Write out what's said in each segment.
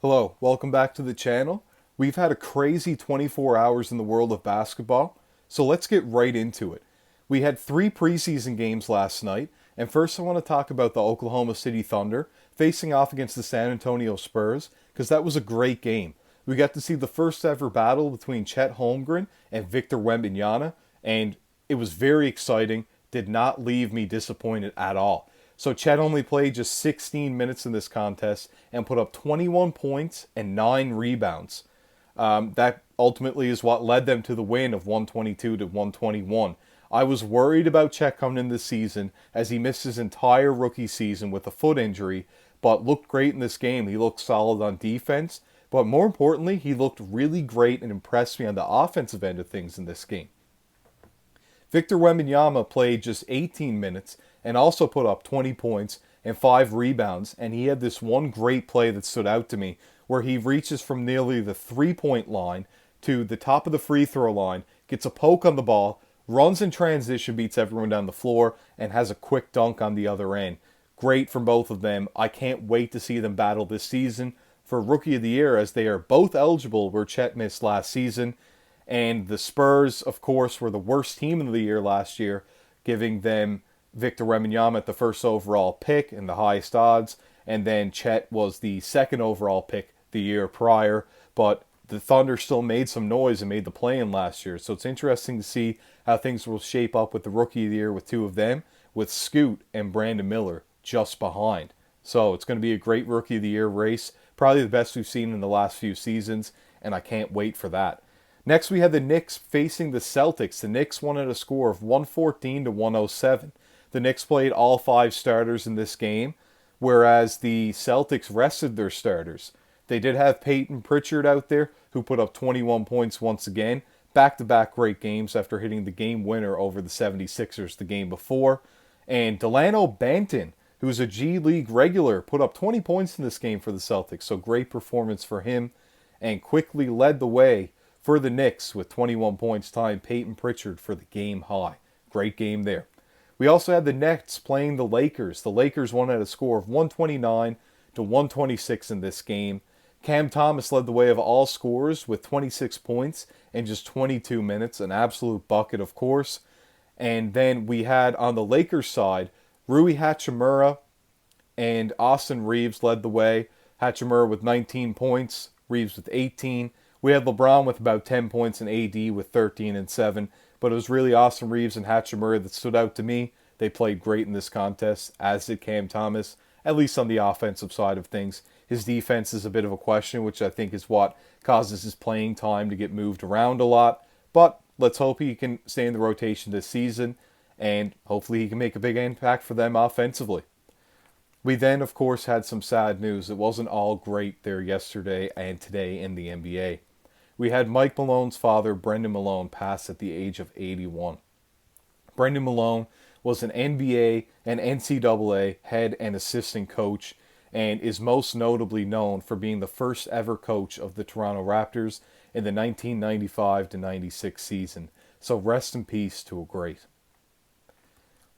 Hello, welcome back to the channel. We've had a crazy 24 hours in the world of basketball, so let's get right into it. We had 3 preseason games last night, and first I want to talk about the Oklahoma City Thunder facing off against the San Antonio Spurs, because that was a great game. We got to see the first ever battle between Chet Holmgren and Victor Wembanyama, and it was very exciting, did not leave me disappointed at all. So Chet only played just 16 minutes in this contest and put up 21 points and 9 rebounds. That ultimately is what led them to the win of 122 to 121. I was worried about Chet coming in this season as he missed his entire rookie season with a foot injury, but looked great in this game. He looked solid on defense, but more importantly, he looked really great and impressed me on the offensive end of things in this game. Victor Wembanyama played just 18 minutes and also put up 20 points and 5 rebounds, and he had this one great play that stood out to me where he reaches from nearly the 3-point line to the top of the free throw line, gets a poke on the ball, runs in transition, beats everyone down the floor, and has a quick dunk on the other end. Great from both of them. I can't wait to see them battle this season for Rookie of the Year, as they are both eligible where Chet missed last season. And the Spurs, of course, were the worst team of the year last year, giving them Victor Wembanyama at the first overall pick and the highest odds. And then Chet was the second overall pick the year prior. But the Thunder still made some noise and made the play-in last year. So it's interesting to see how things will shape up with the Rookie of the Year with two of them, with Scoot and Brandon Miller just behind. So it's going to be a great Rookie of the Year race. Probably the best we've seen in the last few seasons, and I can't wait for that. Next, we had the Knicks facing the Celtics. The Knicks won at a score of 114 to 107. The Knicks played all 5 starters in this game, whereas the Celtics rested their starters. They did have Peyton Pritchard out there, who put up 21 points once again. Back-to-back great games after hitting the game winner over the 76ers the game before. And Delano Banton, who's a G League regular, put up 20 points in this game for the Celtics. So great performance for him, and quickly led the way for the Knicks with 21 points, tying Peyton Pritchard for the game high. Great game there. We also had the Nets playing the Lakers. The Lakers won at a score of 129 to 126 in this game. Cam Thomas led the way of all scorers with 26 points in just 22 minutes, an absolute bucket, of course. And then we had on the Lakers side, Rui Hachimura and Austin Reeves led the way. Hachimura with 19 points, Reeves with 18. We had LeBron with about 10 points and AD with 13 and 7. But it was really Austin Reeves and Hachimura that stood out to me. They played great in this contest, as did Cam Thomas, at least on the offensive side of things. His defense is a bit of a question, which I think is what causes his playing time to get moved around a lot. But let's hope he can stay in the rotation this season, and hopefully he can make a big impact for them offensively. We then, of course, had some sad news. It wasn't all great there yesterday and today in the NBA. We had Mike Malone's father, Brendan Malone, pass at the age of 81. Brendan Malone was an NBA and NCAA head and assistant coach, and is most notably known for being the first ever coach of the Toronto Raptors in the 1995 to 96 season. So rest in peace to a great.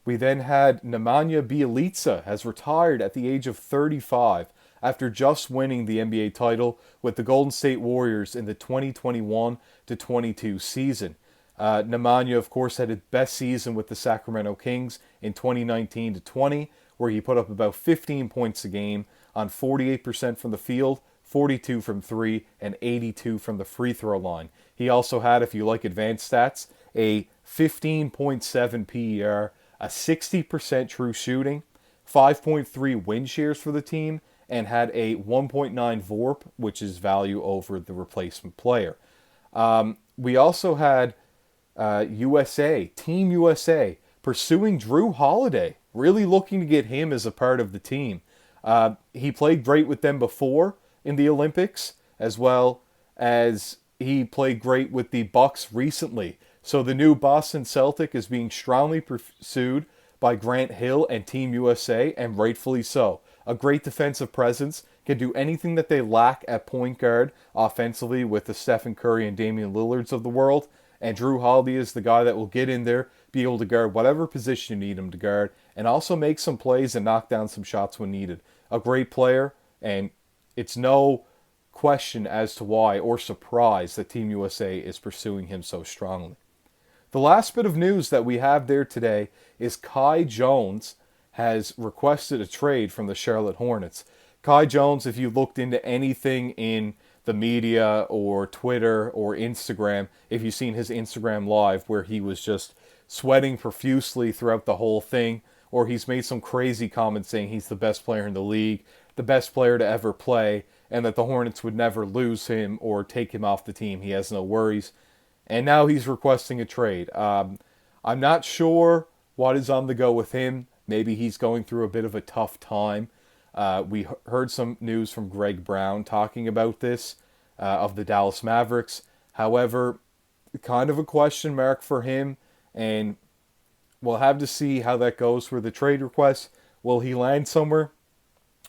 We then had Nemanja Bjelica has retired at the age of 35 after just winning the NBA title with the Golden State Warriors in the 2021 to 22 season. Nemanja, of course, had his best season with the Sacramento Kings in 2019 to 20, where he put up about 15 points a game on 48% from the field, 42 from 3, and 82 from the free throw line. He also had, if you like advanced stats, a 15.7 PER, a 60% true shooting, 5.3 win shares for the team, and had a 1.9 VORP, which is value over the replacement player. We also had Team USA, pursuing Drew Holiday, really looking to get him as a part of the team. He played great with them before in the Olympics, as well as he played great with the Bucks recently. So the new Boston Celtic is being strongly pursued by Grant Hill and Team USA, and rightfully so. A great defensive presence, can do anything that they lack at point guard offensively with the Stephen Curry and Damian Lillards of the world. And Drew Holiday is the guy that will get in there, be able to guard whatever position you need him to guard, and also make some plays and knock down some shots when needed. A great player, and it's no question as to why, or surprise, that Team USA is pursuing him so strongly. The last bit of news that we have there today is Kai Jones has requested a trade from the Charlotte Hornets. Kai Jones, if you looked into anything in the media or Twitter or Instagram, if you've seen his Instagram live where he was just sweating profusely throughout the whole thing, or he's made some crazy comments saying he's the best player in the league, the best player to ever play, and that the Hornets would never lose him or take him off the team. He has no worries. And now he's requesting a trade. I'm not sure what is on the go with him. Maybe he's going through a bit of a tough time. We heard some news from Greg Brown talking about this, of the Dallas Mavericks. However, kind of a question mark for him, and we'll have to see how that goes for the trade request. Will he land somewhere?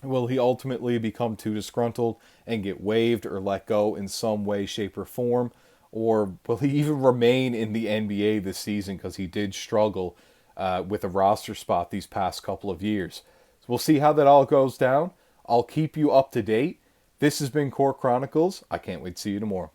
Will he ultimately become too disgruntled and get waived or let go in some way, shape, or form? Or will he even remain in the NBA this season because he did struggle with a roster spot these past couple of years? So we'll see how that all goes down. I'll keep you up to date. This has been Core Chronicles. I can't wait to see you tomorrow.